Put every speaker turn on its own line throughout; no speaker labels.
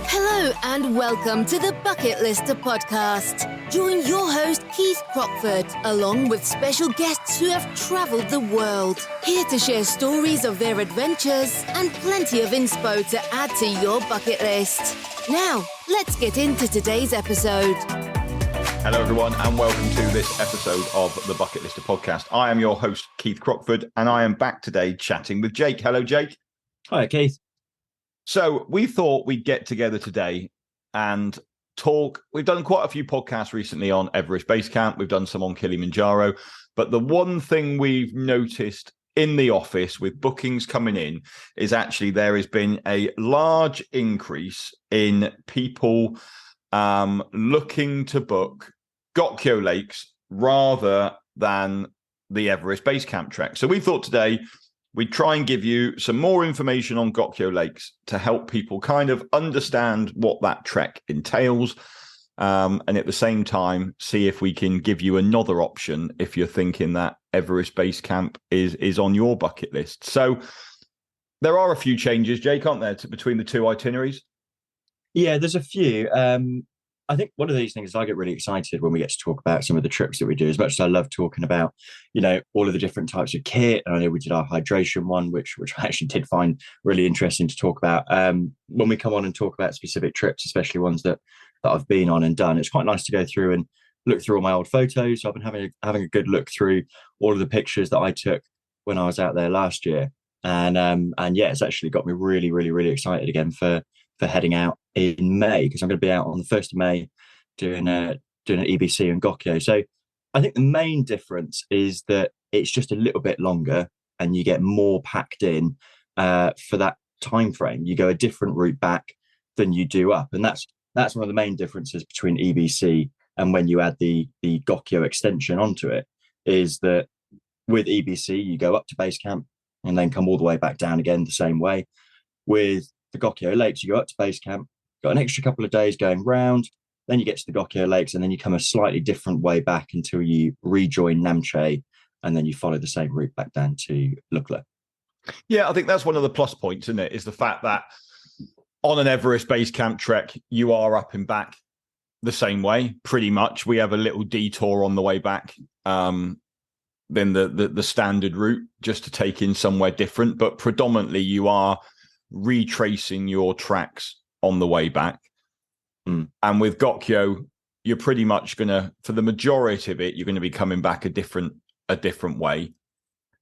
Hello and welcome to the Bucket Lister podcast. Join your host Keith Crockford along with special guests who have travelled the world, here to share stories of their adventures and plenty of inspo to add to your bucket list. Now, let's get into today's episode.
Hello everyone and welcome to this episode of the Bucket Lister podcast. I am your host Keith Crockford and I am back today chatting with Jake. Hello Jake.
Hi Keith.
So we thought we'd get together today and talk. We've done quite a few podcasts recently on Everest Base Camp. We've done some on Kilimanjaro. But the one thing we've noticed in the office with bookings coming in is actually there has been a large increase in people looking to book Gokyo Lakes rather than the Everest Base Camp trek. So we thought today we'd try and give you some more information on Gokyo Lakes to help people kind of understand what that trek entails. And at the same time, see if we can give you another option if you're thinking that Everest Base Camp is on your bucket list. So there are a few changes, Jake, aren't there, between the two itineraries?
Yeah, there's a few. I think one of these things is I get really excited when we get to talk about some of the trips that we do, as much as I love talking about, all of the different types of kit. And I know we did our hydration one, which I actually did find really interesting to talk about. When we come on and talk about specific trips, especially ones that I've been on and done, it's quite nice to go through and look through all my old photos. So I've been having a good look through all of the pictures that I took when I was out there last year. And yeah, it's actually got me really, really, really excited again for heading out in May, because I'm going to be out on the 1st of May doing an EBC and Gokyo. So I think the main difference is that it's just a little bit longer and you get more packed in for that time frame. You go a different route back than you do up, and that's one of the main differences between EBC and when you add the Gokyo extension onto it, is that with EBC you go up to base camp and then come all the way back down again the same way. With the Gokyo Lakes, you go up to base camp, got an extra couple of days going round, then you get to the Gokyo Lakes, and then you come a slightly different way back until you rejoin Namche, and then you follow the same route back down to Lukla.
Yeah, I think that's one of the plus points, isn't it? Is the fact that on an Everest Base Camp trek, you are up and back the same way, pretty much. We have a little detour on the way back, than the standard route, just to take in somewhere different. But predominantly, you are retracing your tracks on the way back. And with Gokyo, you're pretty much gonna, for the majority of it, you're going to be coming back a different way.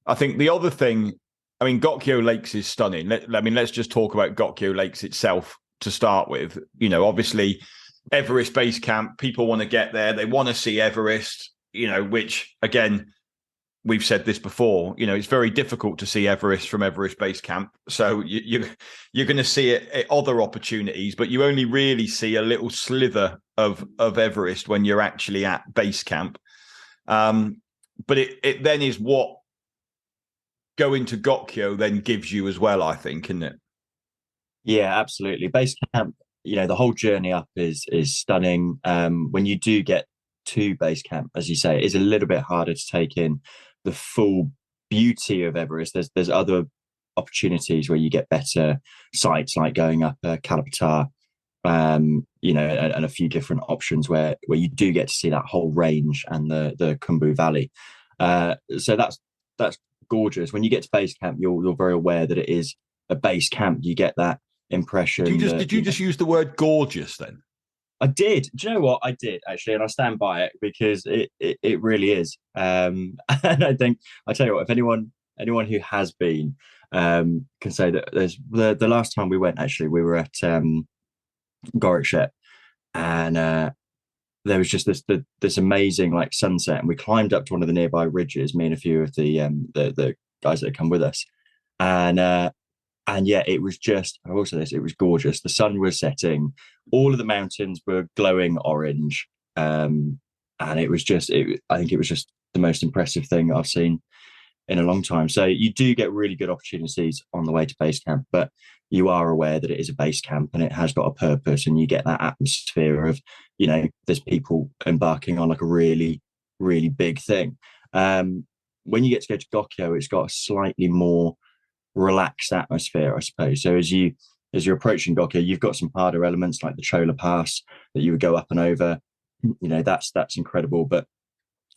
I think the other thing, Gokyo Lakes is stunning. Let's just talk about Gokyo Lakes itself to start with. Obviously Everest Base Camp, people want to get there, they want to see Everest, which again, we've said this before, it's very difficult to see Everest from Everest Base Camp. So you're going to see it at other opportunities, but you only really see a little slither of Everest when you're actually at base camp. But it then is what going to Gokyo then gives you as well, I think, isn't it?
Yeah, absolutely. Base camp, the whole journey up is stunning. When you do get to base camp, as you say, it is a little bit harder to take in the full beauty of Everest. There's other opportunities where you get better sites, like going up Kalapatar, and a few different options where you do get to see that whole range and the Khumbu Valley. So that's gorgeous. When you get to base camp, you're very aware that it is a base camp. You get that impression.
Did you just use the word gorgeous then?
I did. Do you know what? I did actually, and I stand by it, because it really is. And I think, I tell you what, if anyone who has been can say that there's the last time we went, actually, we were at Gokyo, and there was just this amazing sunset, and we climbed up to one of the nearby ridges, me and a few of the guys that had come with us, and yeah, it was just, I will say this, it was gorgeous. The sun was setting, all of the mountains were glowing orange, and it was just, I think it was just the most impressive thing I've seen in a long time. So you do get really good opportunities on the way to base camp, but you are aware that it is a base camp and it has got a purpose, and you get that atmosphere of, there's people embarking on a really, really big thing. When you get to go to Gokyo, it's got a slightly more relaxed atmosphere, I suppose. So as you as you're approaching Gokyo, you've got some harder elements like the Chola Pass that you would go up and over. That's incredible, but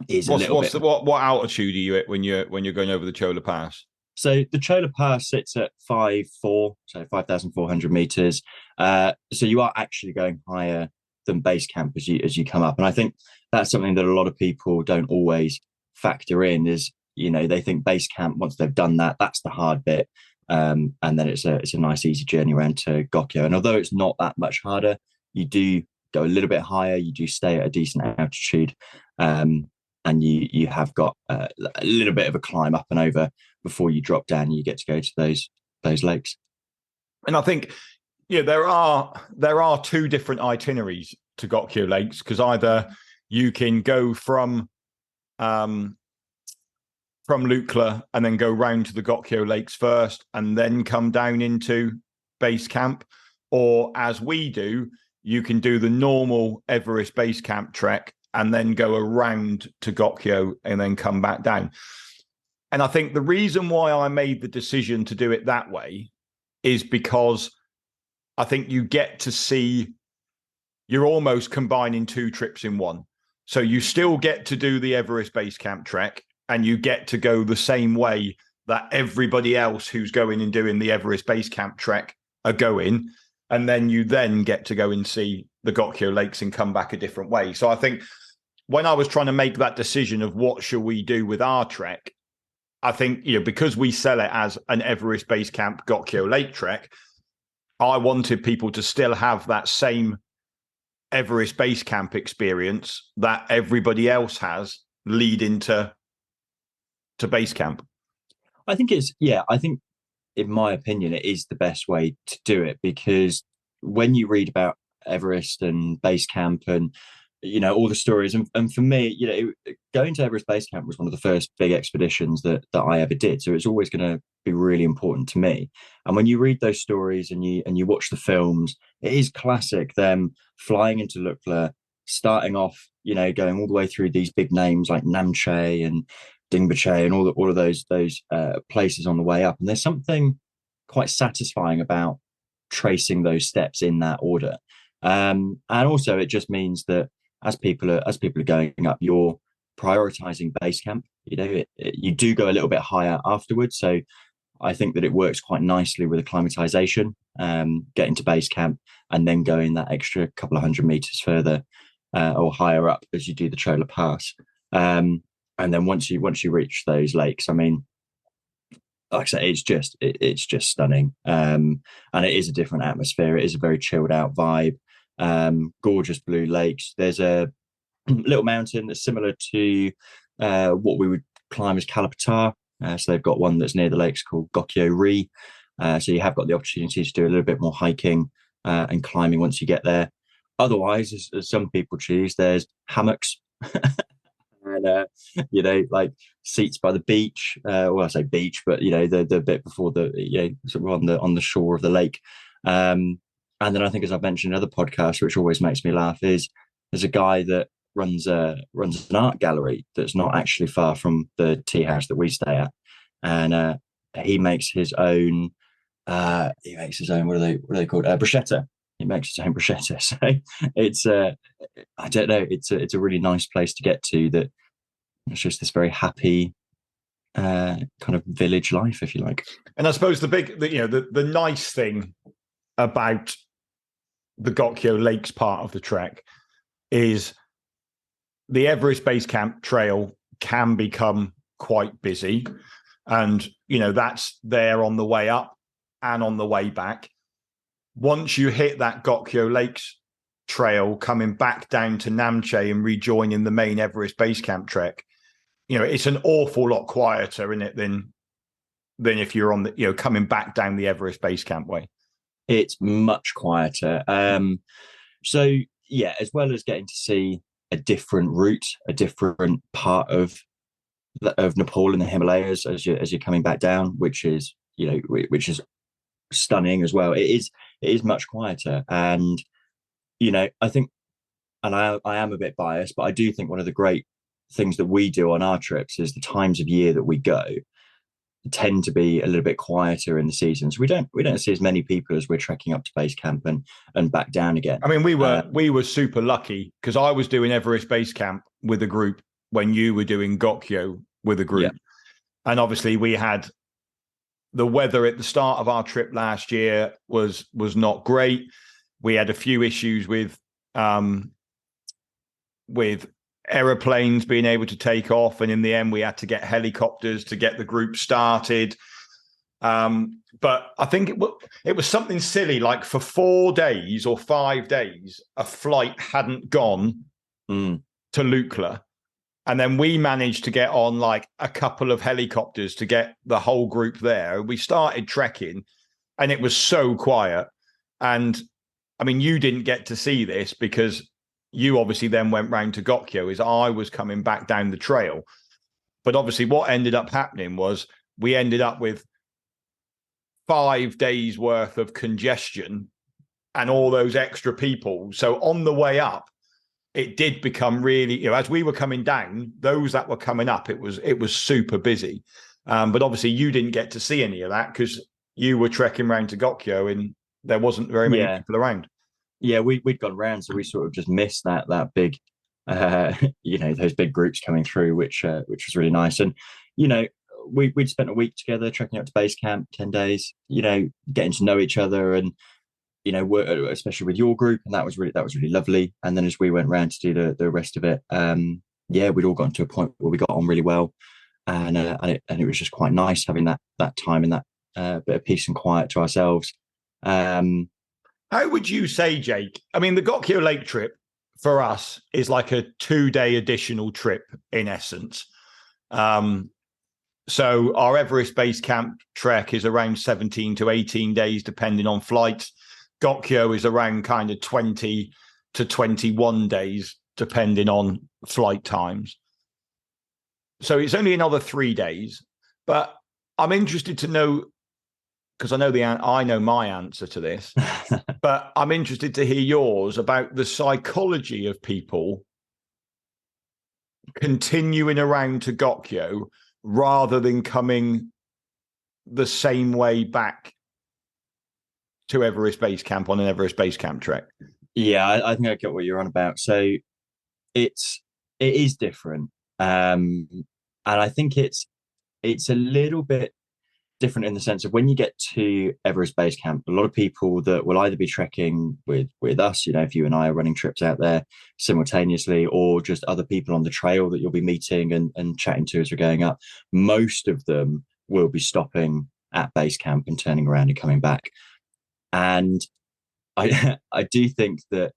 is a little bit.
What altitude are you at when you're going over the Chola Pass?
So the Chola Pass sits at 5,400 meters. So you are actually going higher than base camp as you come up, and I think that's something that a lot of people don't always factor in. Is they think base camp, once they've done that, that's the hard bit, and then it's a nice easy journey around to Gokyo. And although it's not that much harder, you do go a little bit higher. You do stay at a decent altitude, and you have got a little bit of a climb up and over before you drop down. And you get to go to those lakes.
And I think there are two different itineraries to Gokyo Lakes, because either you can go from Lukla and then go round to the Gokyo Lakes first and then come down into base camp, or as we do, you can do the normal Everest base camp trek and then go around to Gokyo and then come back down. And I think the reason why I made the decision to do it that way is because I think you get to see, you're almost combining two trips in one. So you still get to do the Everest base camp trek, and you get to go the same way that everybody else who's going and doing the Everest base camp trek are going. And then you then get to go and see the Gokyo Lakes and come back a different way. So I think when I was trying to make that decision of what shall we do with our trek, I think, because we sell it as an Everest base camp Gokyo Lake trek, I wanted people to still have that same Everest base camp experience that everybody else has leading to base camp.
I think in my opinion, it is the best way to do it, because when you read about Everest and base camp and all the stories, and for me, going to Everest base camp was one of the first big expeditions that I ever did, so it's always going to be really important to me. And when you read those stories and you watch the films, it is classic them flying into Lukla, starting off, going all the way through these big names like Namche and Dingboche and all of those places on the way up. And there's something quite satisfying about tracing those steps in that order. And also it just means that as people are going up, you're prioritizing base camp. You do go a little bit higher afterwards. So I think that it works quite nicely with acclimatization, getting to base camp and then going that extra couple of 100 meters further or higher up as you do the Chola Pass. And then once you reach those lakes, I mean, like I say, it's just stunning. And it is a different atmosphere. It is a very chilled out vibe. Gorgeous blue lakes. There's a little mountain that's similar to what we would climb as Kalapatar. So they've got one that's near the lakes called Gokyo Ri. So you have got the opportunity to do a little bit more hiking and climbing once you get there. Otherwise, as some people choose, there's hammocks and like seats by the beach. Well, I say beach, but the bit before the sort of on the shore of the lake. And then I think, as I've mentioned in other podcasts, which always makes me laugh, is there's a guy that runs an art gallery that's not actually far from the tea house that we stay at, and he makes his own. What are they called? Bruschetta. He makes his own bruschetta. So it's I don't know. It's a really nice place to get to. That it's just this very happy kind of village life, if you like.
And I suppose the nice thing about the Gokyo Lakes part of the trek is the Everest Base Camp trail can become quite busy, and that's there on the way up and on the way back. Once you hit that Gokyo Lakes trail coming back down to Namche and rejoining the main Everest Base Camp trek, it's an awful lot quieter in it than if you're on the coming back down the Everest Base Camp way.
It's much quieter. So yeah, as well as getting to see a different route, a different part of Nepal and the Himalayas as you're coming back down, which is stunning as well. It is much quieter, and I think, and I am a bit biased, but I do think one of the great things that we do on our trips is the times of year that we go. tend to be a little bit quieter in the season. So we don't see as many people as we're trekking up to base camp and back down again.
I mean, we were super lucky because I was doing Everest Base Camp with a group when you were doing Gokyo with a group. Yeah. And obviously we had the weather at the start of our trip last year was not great. We had a few issues with aeroplanes being able to take off. And in the end, we had to get helicopters to get the group started. But I think it was something silly, like for 4 days or 5 days, a flight hadn't gone to Lukla. And then we managed to get on like a couple of helicopters to get the whole group there. We started trekking and it was so quiet. And I mean, you didn't get to see this because you obviously then went round to Gokyo as I was coming back down the trail. But obviously what ended up happening was we ended up with 5 days worth of congestion and all those extra people. So on the way up, it did become really, as we were coming down, those that were coming up, it was super busy. But obviously you didn't get to see any of that because you were trekking around to Gokyo and there wasn't very many people around.
Yeah, we'd gone round, so we sort of just missed that big, those big groups coming through, which was really nice. And we'd spent a week together trekking up to base camp, 10 days, getting to know each other, and especially with your group, and that was really lovely. And then as we went round to do the rest of it, we'd all gotten to a point where we got on really well, and it was just quite nice having that time and that bit of peace and quiet to ourselves.
How would you say, Jake? I mean, the Gokyo Lake trip for us is like a 2-day additional trip in essence. So our Everest Base Camp trek is around 17 to 18 days, depending on flights. Gokyo is around kind of 20 to 21 days, depending on flight times. So it's only another 3 days. But I'm interested to know, because I know my answer to this, but I'm interested to hear yours about the psychology of people continuing around to Gokyo rather than coming the same way back to Everest Base Camp on an Everest Base Camp trek.
Yeah, I think I get what you're on about. So it is different, and I think it's a little bit different in the sense of when you get to Everest Base Camp, a lot of people that will either be trekking with us, if you and I are running trips out there simultaneously, or just other people on the trail that you'll be meeting and chatting to as we're going up, most of them will be stopping at base camp and turning around and coming back. And I do think that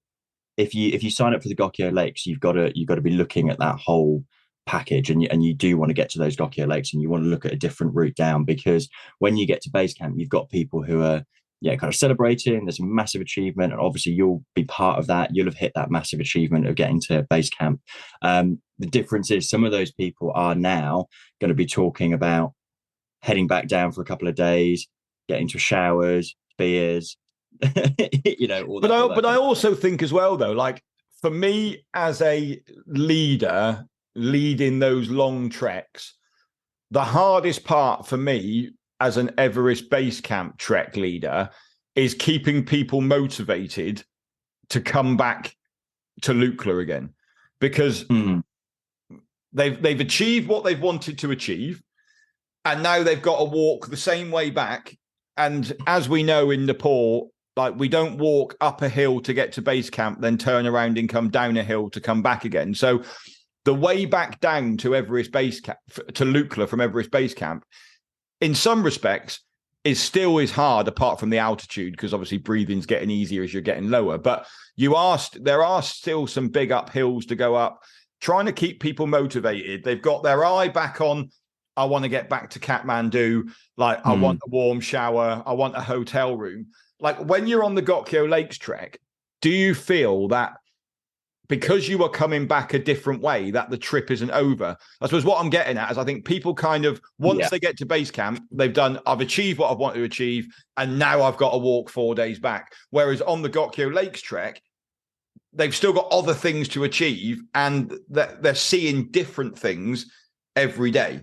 if you sign up for the Gokyo Lakes, you've got to be looking at that whole package, and you do want to get to those Gokyo Lakes, and you want to look at a different route down, because when you get to base camp, you've got people who are kind of celebrating. There's a massive achievement, and obviously you'll be part of that. You'll have hit that massive achievement of getting to base camp. The difference is some of those people are now going to be talking about heading back down for a couple of days, getting to showers, beers,
But I also think as well, though, like for me as a leader leading those long treks, the hardest part for me as an Everest Base Camp trek leader is keeping people motivated to come back to Lukla again, because they've achieved what they've wanted to achieve, and now they've got to walk the same way back. And as we know in Nepal, like we don't walk up a hill to get to base camp, then turn around and come down a hill to come back again. So the way back down to Everest Base Camp, to Lukla from Everest Base Camp, in some respects, is hard, apart from the altitude, because obviously breathing's getting easier as you're getting lower. But there are still some big uphills to go up. Trying to keep people motivated. They've got their eye back on, I want to get back to Kathmandu. Like, I want a warm shower. I want a hotel room. Like, when you're on the Gokyo Lakes trek, do you feel that because you are coming back a different way, that the trip isn't over? I suppose what I'm getting at is I think people kind of, once they get to base camp, I've achieved what I want to achieve, and now I've got to walk 4 days back. Whereas on the Gokyo Lakes trek, they've still got other things to achieve, and they're seeing different things every day.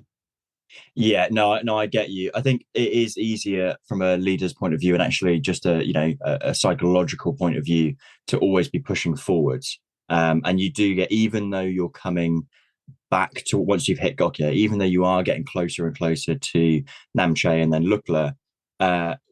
Yeah, no, I get you. I think it is easier from a leader's point of view, and actually just a psychological point of view, to always be pushing forwards. And you do get, even though you're coming back to once you've hit Gokyo, even though you are getting closer and closer to Namche and then Lukla,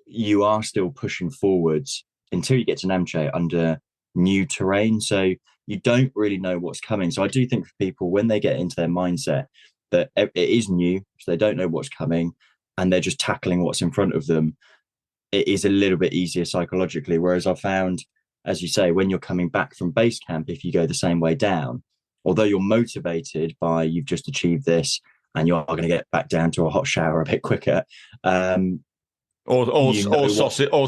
you are still pushing forwards until you get to Namche under new terrain. So you don't really know what's coming. So I do think for people, when they get into their mindset that it is new, so they don't know what's coming, and they're just tackling what's in front of them, it is a little bit easier psychologically. Whereas I found, as you say, when you're coming back from base camp, if you go the same way down, although you're motivated by you've just achieved this and you are going to get back down to a hot shower a bit quicker,
or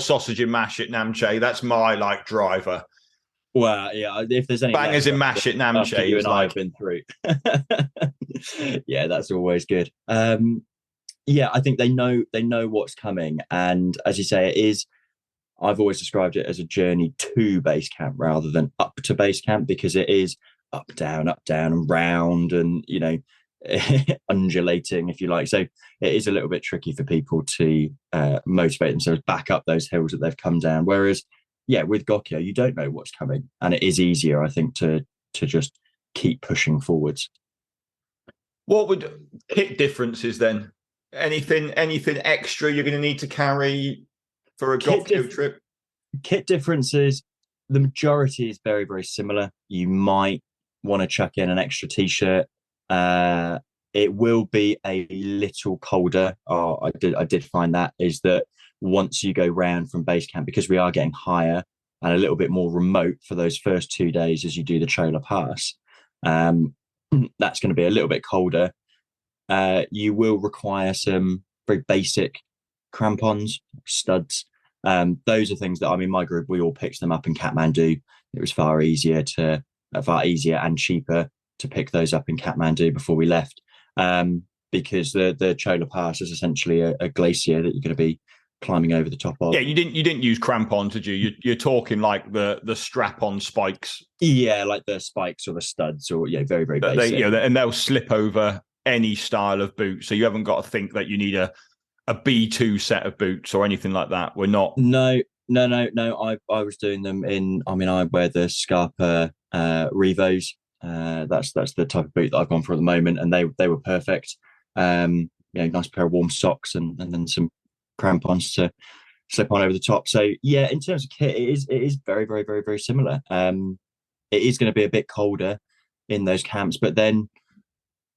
sausage and mash at Namche. That's my like driver.
Well, yeah, if there's any
bangers and mash at Namche,
you and I have been through. Yeah, that's always good. Yeah, I think they know what's coming, and as you say, it is. I've always described it as a journey to base camp rather than up to base camp, because it is up, down, and round, and undulating, if you like. So it is a little bit tricky for people to motivate themselves back up those hills that they've come down. Whereas, yeah, with Gokyo, you don't know what's coming, and it is easier, I think, to just keep pushing forwards.
What would kit differences then? Anything extra you're going to need to carry for a Gokyo trip?
Kit differences, the majority is very, very similar. You might want to chuck in an extra t-shirt. It will be a little colder. I did find that is that once you go round from base camp, because we are getting higher and a little bit more remote for those first 2 days as you do the Chola Pass, that's going to be a little bit colder. You will require some very basic crampons, studs. Those are things that, I mean, my group, we all picked them up in Kathmandu. It was far easier and cheaper to pick those up in Kathmandu before we left, because the Chola Pass is essentially a glacier that you're going to be climbing over the top of.
Yeah, you didn't use crampons, did you? You're talking like the strap-on spikes.
Yeah, like the spikes or the studs, or very, very basic.
And they'll slip over any style of boot, so you haven't got to think that you need a B2 set of boots or anything like that. We're not.
No. I was doing them in. I mean, I wear the Scarpa Revos. That's the type of boot that I've gone for at the moment, and they were perfect. Nice pair of warm socks and then some crampons to slip on over the top. So yeah, in terms of kit, it is very, very, very, very similar. It is going to be a bit colder in those camps, but then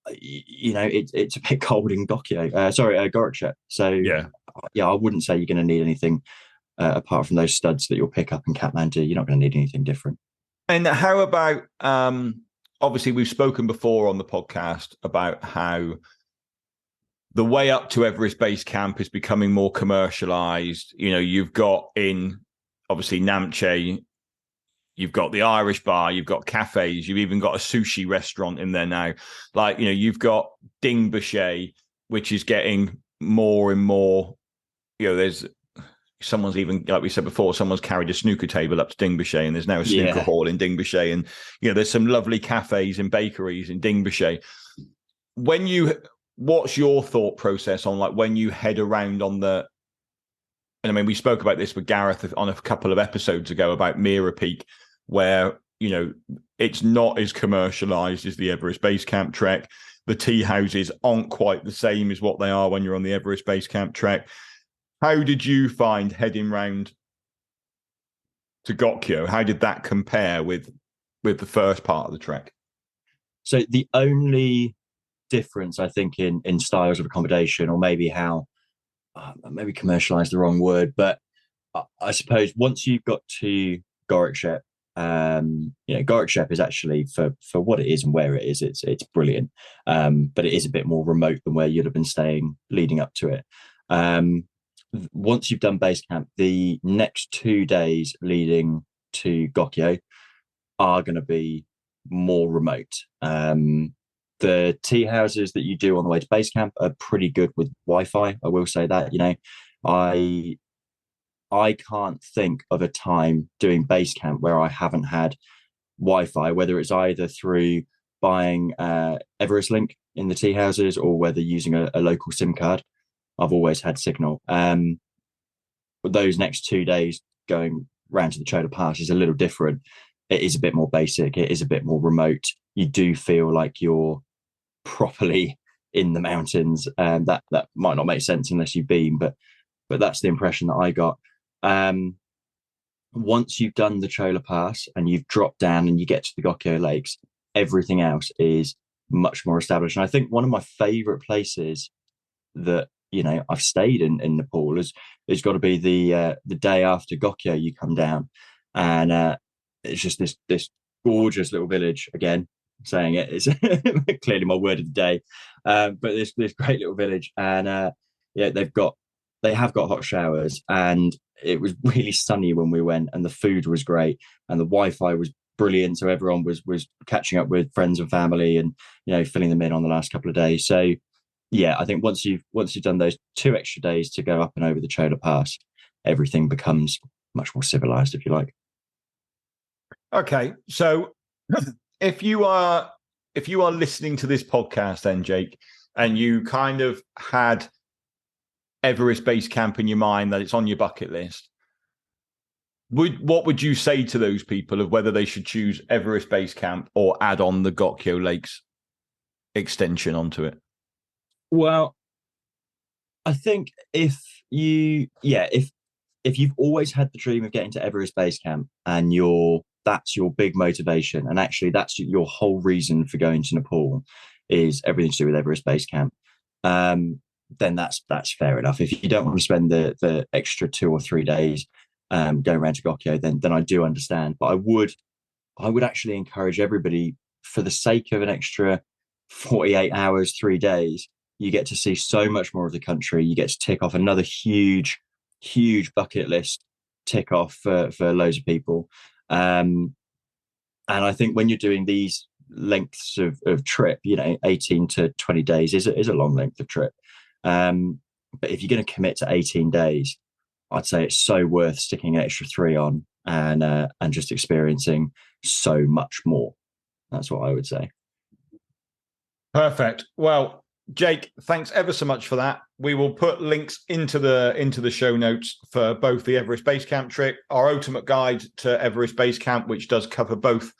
it's a bit cold in Gokyo. Gorakshep. So yeah, I wouldn't say you're going to need anything apart from those studs that you'll pick up in Kathmandu. You're not going to need anything different.
And how about obviously we've spoken before on the podcast about how the way up to Everest Base Camp is becoming more commercialized. You've got in obviously Namche, you've got the Irish bar, you've got cafes, you've even got a sushi restaurant in there now. Like, you've got Dingbashay, which is getting more and more, there's someone's even, like we said before, someone's carried a snooker table up to Dingbashay, and there's now a snooker hall in Dingbashay. And, there's some lovely cafes and bakeries in Dingbashay. What's your thought process on like when you head around on and I mean, we spoke about this with Gareth on a couple of episodes ago about Mira Peak, where, it's not as commercialized as the Everest Base Camp trek. The tea houses aren't quite the same as what they are when you're on the Everest Base Camp trek. How did you find heading round to Gokyo? How did that compare with the first part of the trek?
So the only difference, I think, in styles of accommodation, or maybe how maybe commercialize the wrong word, but I suppose once you've got to Gorakshep, Gorakshep is actually for what it is and where it is, it's brilliant, but it is a bit more remote than where you'd have been staying leading up to it. Once you've done base camp, the next 2 days leading to Gokyo are going to be more remote. The tea houses that you do on the way to base camp are pretty good with Wi-Fi. I will say that. I can't think of a time doing base camp where I haven't had Wi-Fi, whether it's either through buying Everest Link in the tea houses or whether using a local SIM card. I've always had signal. But those next 2 days going round to the Chola Pass is a little different. It is a bit more basic. It is a bit more remote. You do feel like you're properly in the mountains, and that might not make sense unless you've been, but that's the impression that I got. Once you've done the Chola Pass and you've dropped down and you get to the Gokyo Lakes, everything else is much more established. And I think one of my favorite places that I've stayed in Nepal is got to be the day after Gokyo. You come down and it's just this gorgeous little village. Again, saying it's clearly my word of the day, but this great little village, and they have got hot showers, and it was really sunny when we went, and the food was great, and the Wi-Fi was brilliant, so everyone was catching up with friends and family, and filling them in on the last couple of days. So yeah, I think once you've done those 2 extra days to go up and over the Chola Pass, everything becomes much more civilized, if you like.
Okay, so if you are listening to this podcast, then Jake, and you kind of had Everest Base Camp in your mind, that it's on your bucket list, what would you say to those people of whether they should choose Everest Base Camp or add on the Gokyo Lakes extension onto it?
Well, I think if you've always had the dream of getting to Everest Base Camp and that's your big motivation, and actually that's your whole reason for going to Nepal is everything to do with Everest Base Camp, then that's fair enough. If you don't want to spend the extra 2 or 3 days going around to Gokyo, then I do understand. But I would actually encourage everybody, for the sake of an extra 48 hours, 3 days, you get to see so much more of the country. You get to tick off another huge bucket list tick off for loads of people. And I think when you're doing these lengths of trip, 18 to 20 days is a long length of trip. But if you're going to commit to 18 days, I'd say it's so worth sticking an extra 3 on and just experiencing so much more. That's what I would say.
Perfect. Well, Jake, thanks ever so much for that. We will put links into the show notes for both the Everest Base Camp trip, our ultimate guide to Everest Base Camp, which does cover both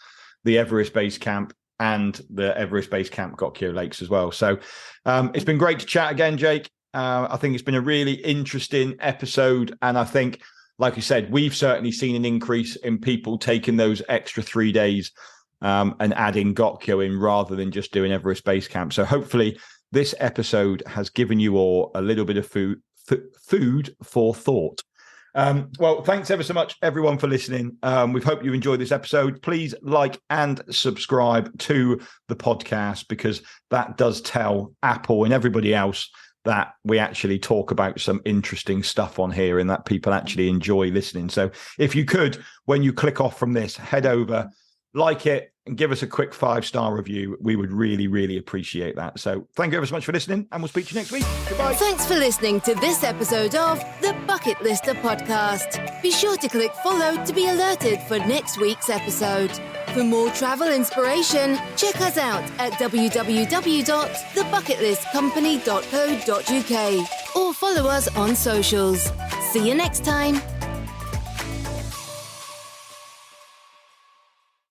the Everest Base Camp and the Everest Base Camp Gokyo Lakes as well. So it's been great to chat again, Jake. I think it's been a really interesting episode. And I think, like you said, we've certainly seen an increase in people taking those extra 3 days and adding Gokyo in rather than just doing Everest Base Camp. So hopefully this episode has given you all a little bit of food for thought. Well, thanks ever so much, everyone, for listening. We hope you enjoyed this episode. Please like and subscribe to the podcast, because that does tell Apple and everybody else that we actually talk about some interesting stuff on here and that people actually enjoy listening. So if you could, when you click off from this, head over, like it, and give us a quick 5-star review. We would really, really appreciate that. So thank you ever so much for listening, and we'll speak to you next week. Goodbye.
Thanks for listening to this episode of the Bucket Lister podcast. Be sure to click follow to be alerted for next week's episode. For more travel inspiration, check us out at www.thebucketlistcompany.co.uk or follow us on socials. See you next time.